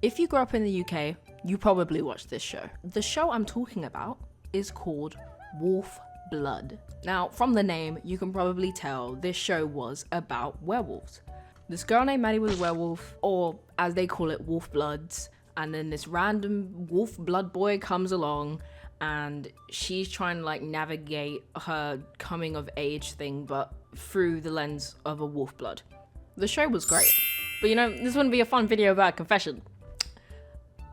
If you grew up in the UK, you probably watched this show. The show I'm talking about is called WolfBlood. Now, from the name, you can probably tell this show was about werewolves. This girl named Maddie was a werewolf, or as they call it, WolfBloods, and then this random WolfBlood boy comes along and she's trying to like navigate her coming of age thing, but through the lens of a WolfBlood. The show was great, but you know, this wouldn't be a fun video about a confession.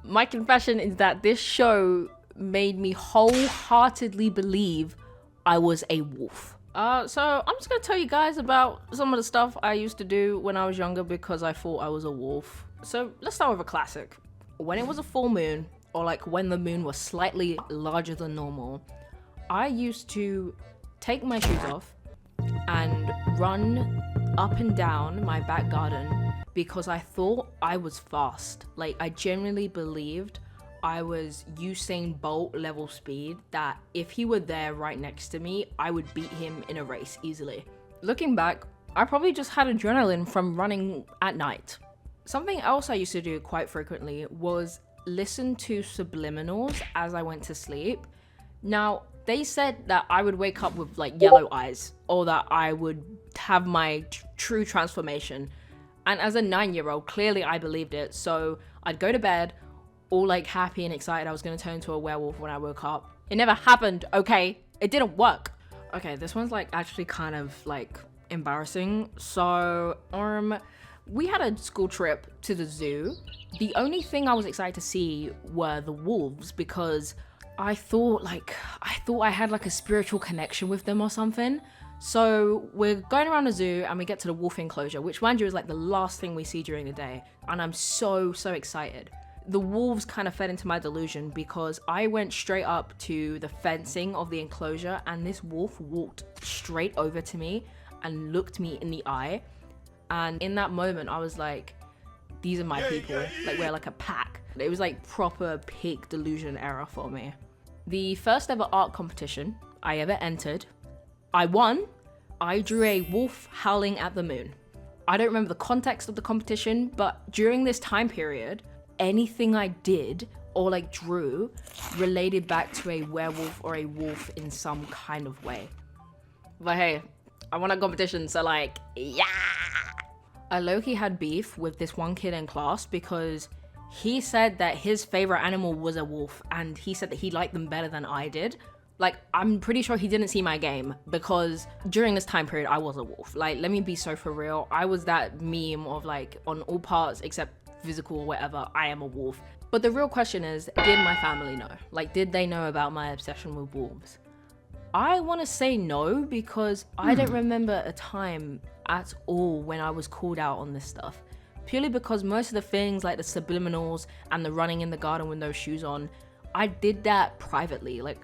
My confession is that this show made me wholeheartedly believe I was a wolf. So I'm just gonna tell you guys about some of the stuff I used to do when I was younger because I thought I was a wolf. So let's start with a classic. When it was a full moon, or like when the moon was slightly larger than normal, I used to take my shoes off and run up and down my back garden because I thought I was fast. Like, I genuinely believed I was Usain Bolt level speed, that if he were there right next to me, I would beat him in a race easily. Looking back, I probably just had adrenaline from running at night. Something else I used to do quite frequently was listen to Subliminals as I went to sleep. Now, they said that I would wake up with like yellow eyes, or that I would have my true transformation. And as a 9-year-old, clearly I believed it. So I'd go to bed all like happy and excited I was gonna turn into a werewolf when I woke up. It never happened, okay? It didn't work. Okay, this one's like actually kind of like embarrassing. So, we had a school trip to the zoo. The only thing I was excited to see were the wolves because I thought I had like a spiritual connection with them or something. So we're going around the zoo and we get to the wolf enclosure, which mind you is like the last thing we see during the day. And I'm so excited. The wolves kind of fed into my delusion because I went straight up to the fencing of the enclosure and this wolf walked straight over to me and looked me in the eye. And in that moment, I was like, these are my people. Like, we're like a pack. It was like proper pig delusion era for me. The first ever art competition I ever entered, I won. I drew a wolf howling at the moon. I don't remember the context of the competition, but during this time period, anything I did or like drew related back to a werewolf or a wolf in some kind of way. But hey, I won a competition, so like, yeah! I low-key had beef with this one kid in class because he said that his favorite animal was a wolf and he said that he liked them better than I did. Like, I'm pretty sure he didn't see my game because during this time period, I was a wolf. Like, let me be so for real. I was that meme of like, on all parts except physical or whatever, I am a wolf. But the real question is, did my family know? Like, did they know about my obsession with wolves? I want to say no because I don't remember a time at all when I was called out on this stuff. Purely because most of the things like the subliminals and the running in the garden with no shoes on, I did that privately. Like,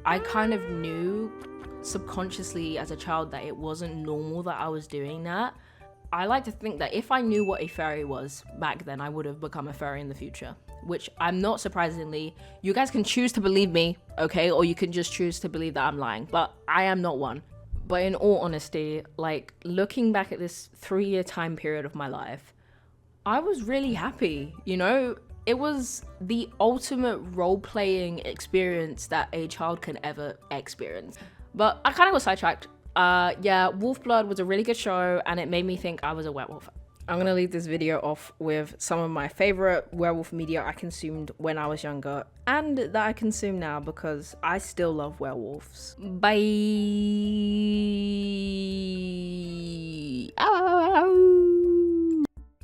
I kind of knew subconsciously as a child that it wasn't normal that I was doing that. I like to think that if I knew what a fairy was back then, I would have become a fairy in the future, which I'm not surprisingly. You guys can choose to believe me, okay? Or you can just choose to believe that I'm lying, but I am not one. But in all honesty, like, looking back at this 3-year time period of my life, I was really happy, you know? It was the ultimate role-playing experience that a child can ever experience. But I kind of got sidetracked. Yeah, WolfBlood was a really good show and it made me think I was a werewolf. I'm gonna leave this video off with some of my favorite werewolf media I consumed when I was younger and that I consume now because I still love werewolves. Bye.